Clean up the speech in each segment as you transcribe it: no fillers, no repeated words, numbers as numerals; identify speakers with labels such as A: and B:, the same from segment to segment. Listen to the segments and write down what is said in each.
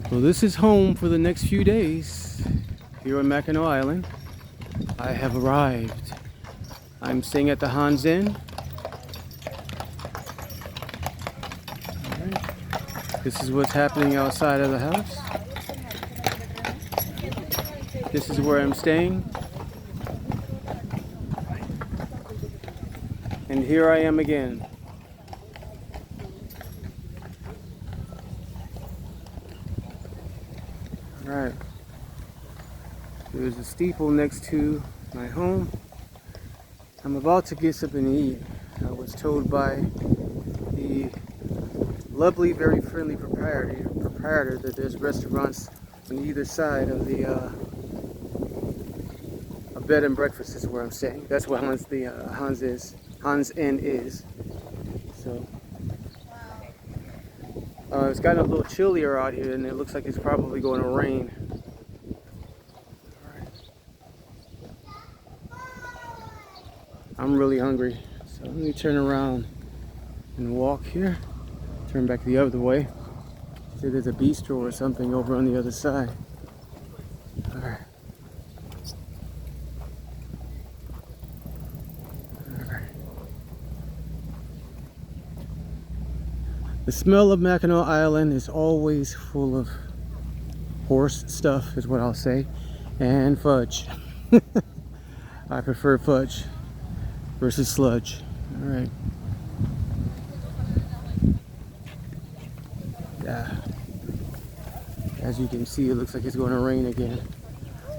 A: Well, this is home for the next few days here on Mackinac Island. I have arrived. I'm staying at the Hans Inn. Alright. This is what's happening outside of the house. This is where I'm staying. And here I am again. Alright. There's a steeple next to my home. I'm about to get something to eat. I was told by the lovely, very friendly proprietor that there's restaurants on either side of the a bed and breakfast is where I'm staying. That's where Hans Inn is. So it's gotten a little chillier out here, and it looks like it's probably going to rain. I'm really hungry, so let me turn around and walk here. Turn back the other way. See, there's a bistro or something over on the other side. Alright. The smell of Mackinac Island is always full of horse stuff, is what I'll say, and fudge. I prefer fudge versus sludge. All right. Yeah. As you can see, it looks like it's going to rain again.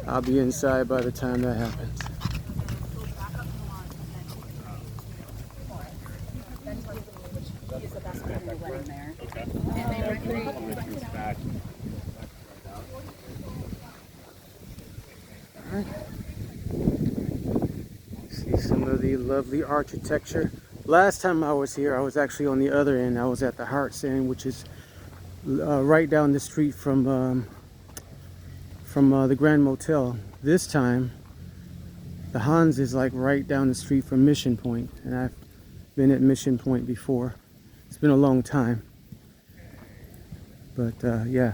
A: I'll be inside by the time that happens. All right. See some of the lovely architecture. Last time I was here, I was actually on the other end. I was at the Hearts Inn, which is right down the street from the Grand Motel. This time, the Hans is like right down the street from Mission Point, and I've been at Mission Point before. It's been a long time, but yeah.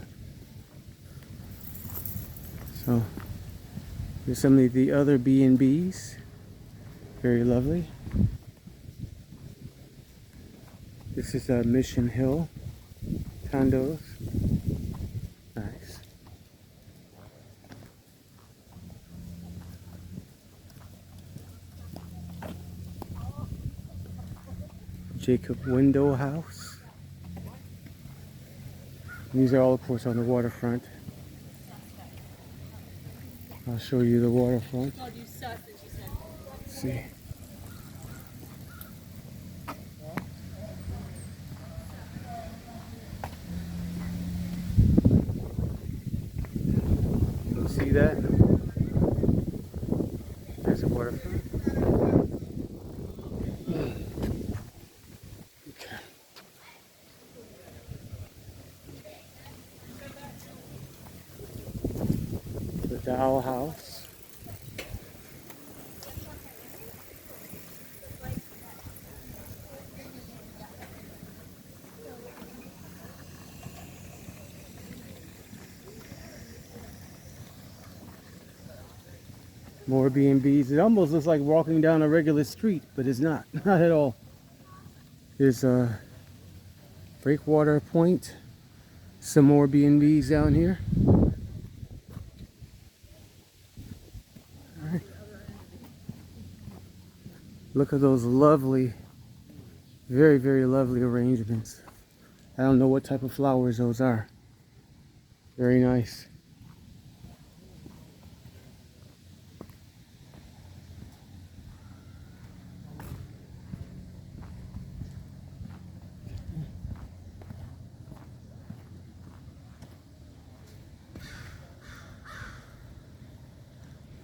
A: So here's some of the other B&Bs. Very lovely. This is Mission Hill condos. Nice. Jacob Window House. These are all, of course, on the waterfront. I'll show you the waterfront. Let's see. See that? There's a waterfront. Okay. The Doll House. More B&Bs. It almost looks like walking down a regular street, but it's not. Not at all. There's a Breakwater Point. Some more B&Bs down here. All right. Look at those lovely, very, very lovely arrangements. I don't know what type of flowers those are. Very nice.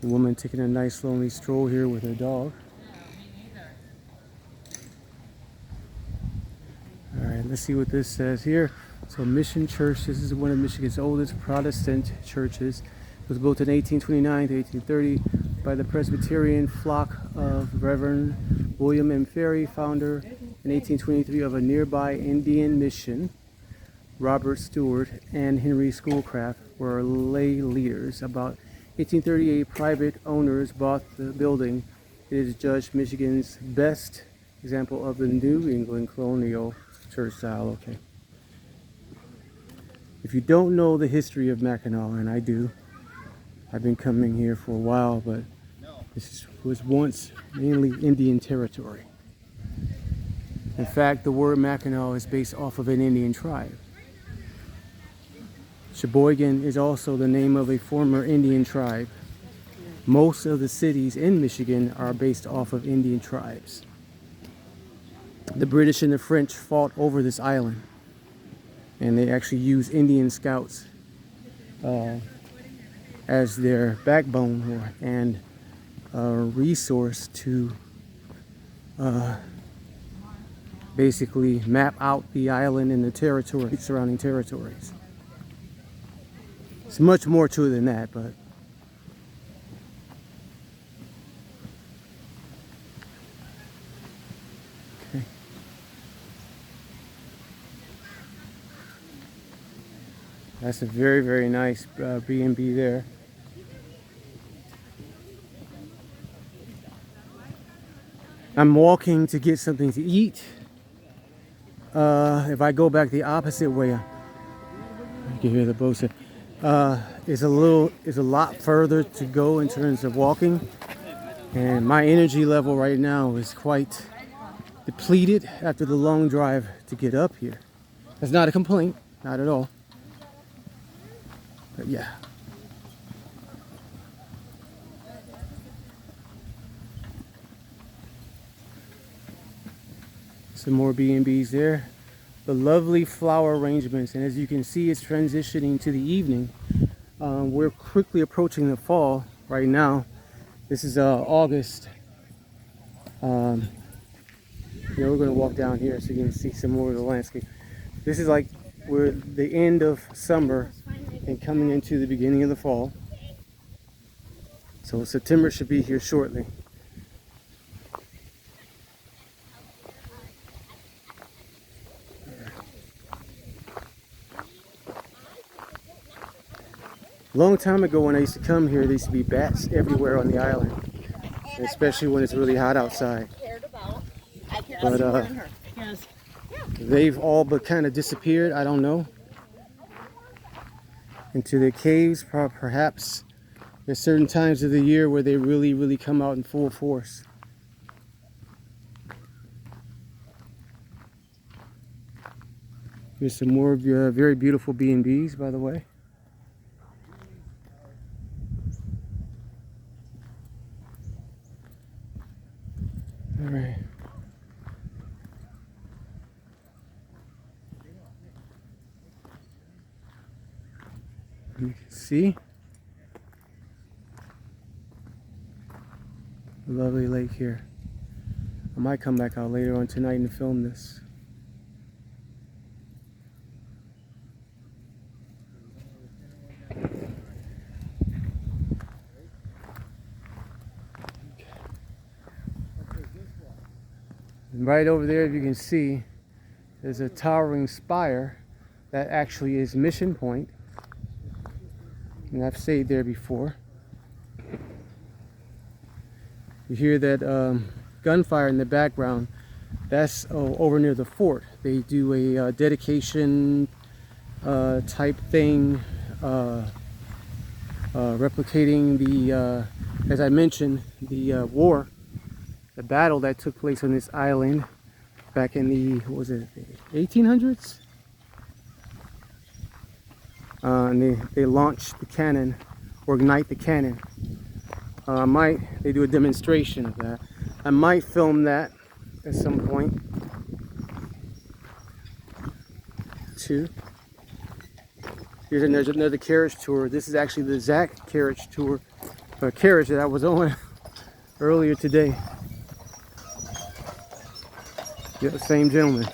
A: A woman taking a nice lonely stroll here with her dog. Alright, let's see what this says here. So Mission Church, this is one of Michigan's oldest Protestant churches. It was built in 1829 to 1830 by the Presbyterian flock of Reverend William M. Ferry, founder in 1823 of a nearby Indian mission. Robert Stewart and Henry Schoolcraft were lay leaders. About 1838, private owners bought the building. It is judged Michigan's best example of the New England colonial church style. Okay. If you don't know the history of Mackinac, and I do, I've been coming here for a while, but this was once mainly Indian territory. In fact, the word Mackinac is based off of an Indian tribe. Sheboygan is also the name of a former Indian tribe. Most of the cities in Michigan are based off of Indian tribes. The British and the French fought over this island, and they actually used Indian scouts as their backbone and resource to basically map out the island and the surrounding territories. It's much more to it than that, but okay. That's a very, very nice B&B there. I'm walking to get something to eat. If I go back the opposite way, you can hear the boats. It's a lot further to go in terms of walking, and my energy level right now is quite depleted after the long drive to get up here. That's not a complaint, not at all. But yeah. Some more B&Bs there. The lovely flower arrangements, and as you can see, it's transitioning to the evening. We're quickly approaching the fall right now. This is August. We're going to walk down here so you can see some more of the landscape. This is like we're the end of summer and coming into the beginning of the fall. So September should be here shortly. Long time ago when I used to come here, there used to be bats everywhere on the island, especially when it's really hot outside. But they've all but kind of disappeared, I don't know, into the caves. Perhaps there's certain times of the year where they really come out in full force. Here's some more very beautiful B&Bs, by the way. All right. You can see a lovely lake here. I might come back out later on tonight and film this. And right over there, if you can see, there's a towering spire that actually is Mission Point. And I've stayed there before. You hear that gunfire in the background. That's over near the fort. They do a dedication type thing, replicating the, as I mentioned, the war. The battle that took place on this island back in the, what was it, 1800s? And they launched the cannon, or ignite the cannon. They do a demonstration of that. I might film that at some point too. There's another carriage tour. This is actually the Zach carriage tour, carriage that I was on earlier today. Yeah, same gentleman.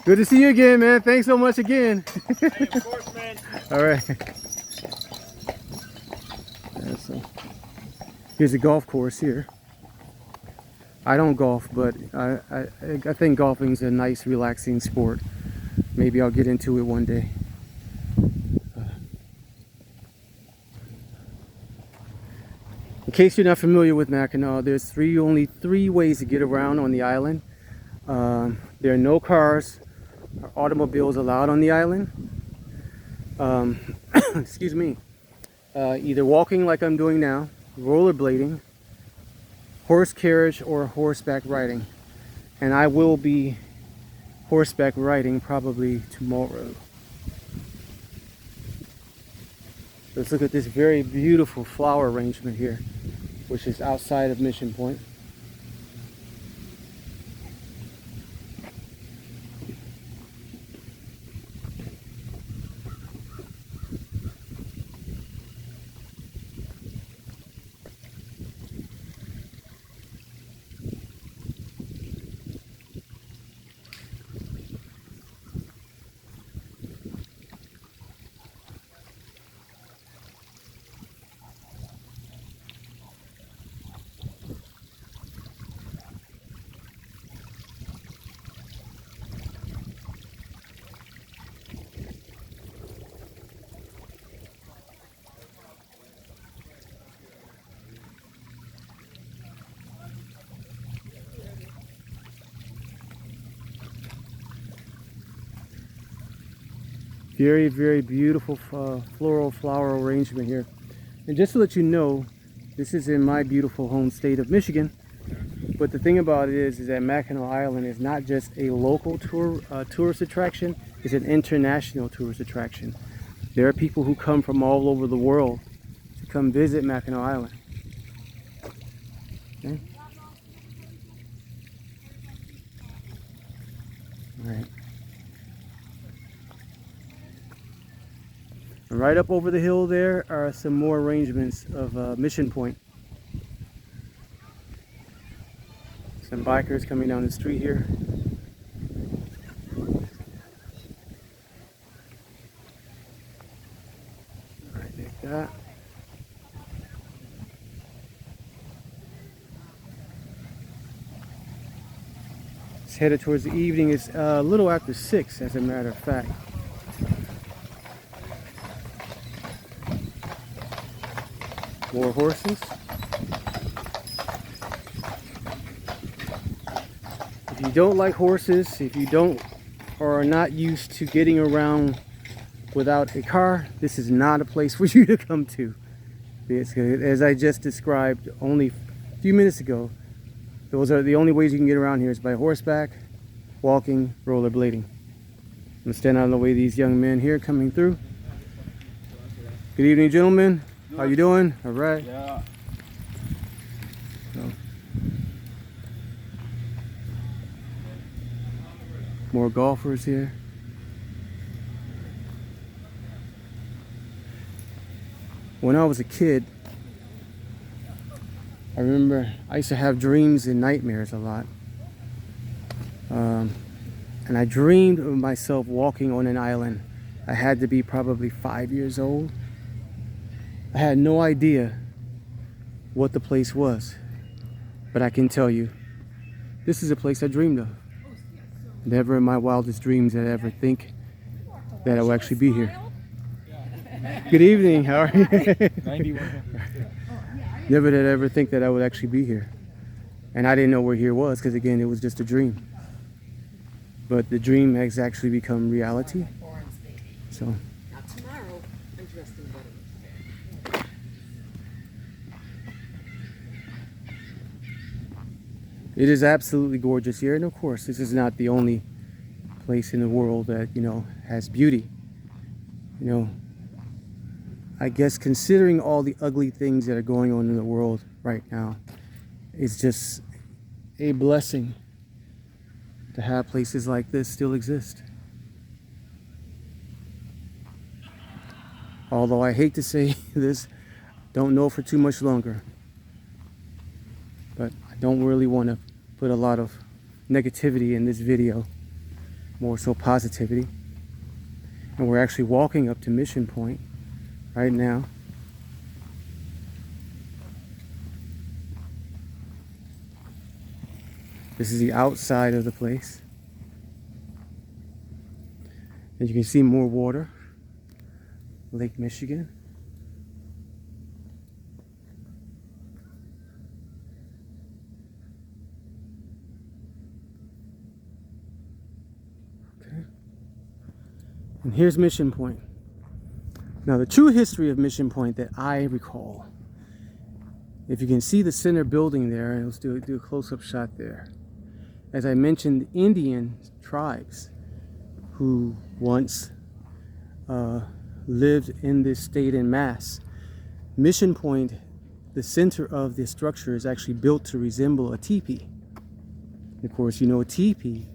A: Good to see you again, man. Thanks so much again.
B: Hey, of course, man.
A: All right. Yeah, so here's a golf course here. I don't golf, but I think golfing is a nice, relaxing sport. Maybe I'll get into it one day. In case you're not familiar with Mackinac, there's only three ways to get around on the island. There are no cars or automobiles allowed on the island. Excuse me. Either walking like I'm doing now, rollerblading, horse carriage, or horseback riding. And I will be horseback riding probably tomorrow. Let's look at this very beautiful flower arrangement here, which is outside of Mission Point. Very, very beautiful floral flower arrangement here. And just to let you know, this is in my beautiful home state of Michigan. But the thing about it is that Mackinac Island is not just a local tourist attraction, it's an international tourist attraction. There are people who come from all over the world to come visit Mackinac Island. Okay? All right. And right up over the hill there are some more arrangements of Mission Point. Some bikers coming down the street here. All right, like that. It's headed towards the evening. It's a little after 6, as a matter of fact. More horses. If you don't like horses, if you don't or are not used to getting around without a car, this is not a place for you to come to. As I just described only a few minutes ago, those are the only ways you can get around here is by horseback, walking, rollerblading. I'm gonna stand out of the way of these young men here coming through. Good evening, gentlemen. How you doing? All right.
B: Yeah.
A: So, more golfers here. When I was a kid, I remember I used to have dreams and nightmares a lot. And I dreamed of myself walking on an island. I had to be probably 5 years old. I had no idea what the place was, but I can tell you, this is a place I dreamed of. Never in my wildest dreams did I ever think that I would actually be here. Good evening, how are you?
B: 91.
A: Never did I ever think that I would actually be here. And I didn't know where here was, because again, it was just a dream. But the dream has actually become reality. So.
C: Now tomorrow, I'm dressed in wedding.
A: It is absolutely gorgeous here, and of course, this is not the only place in the world that, has beauty. I guess considering all the ugly things that are going on in the world right now, it's just a blessing to have places like this still exist. Although I hate to say this, don't know for too much longer. But I don't really want to put a lot of negativity in this video, more so positivity. And we're actually walking up to Mission Point right now. This is the outside of the place. And you can see more water. Lake Michigan. Okay. And here's Mission Point. Now, the true history of Mission Point that I recall, if you can see the center building there, and let's do a close-up shot there. As I mentioned, Indian tribes who once lived in this state en masse. Mission Point, the center of the structure, is actually built to resemble a teepee. Of course, you know, a teepee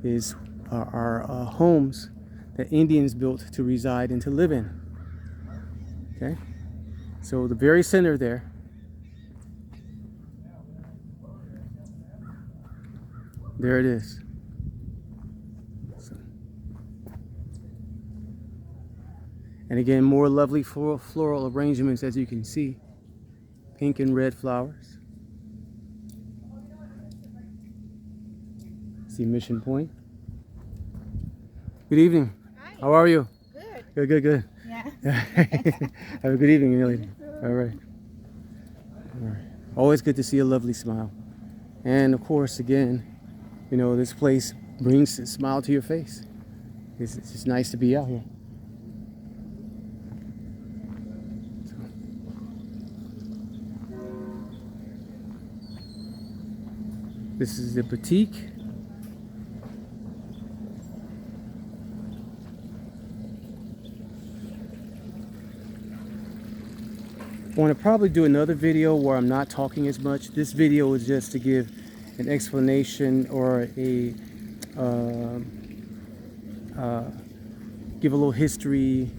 A: is our homes that Indians built to reside and to live in. Okay, so the very center there, there it is. And again, more lovely floral arrangements, as you can see. Pink and red flowers. See Mission Point. Good evening.
B: Hi.
A: How are you?
B: Good.
A: Good.
B: Yeah.
A: Have a good evening, young lady. All right. All right. Always good to see a lovely smile. And of course, again, you know, this place brings a smile to your face. It's just nice to be out here. This is the boutique. I want to probably do another video where I'm not talking as much. This video is just to give an explanation or a give a little history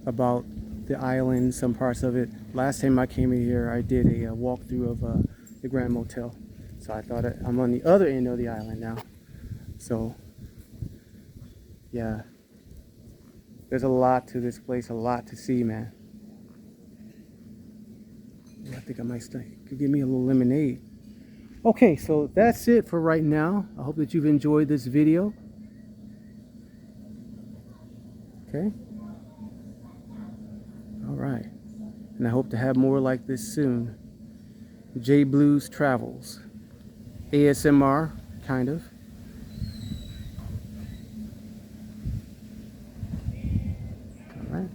A: about the island, some parts of it. Last time I came in here, I did a walkthrough of the Grand Motel. So I thought I'm on the other end of the island now. So yeah, there's a lot to this place, a lot to see, man. I think I might could give me a little lemonade. Okay, so that's it for right now. I hope that you've enjoyed this video. Okay. All right. And I hope to have more like this soon. J Blues Travels. ASMR, kind of. All right.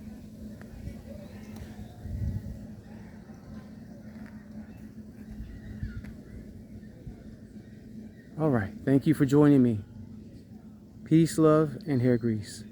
A: All right. Thank you for joining me. Peace, love, and hair grease.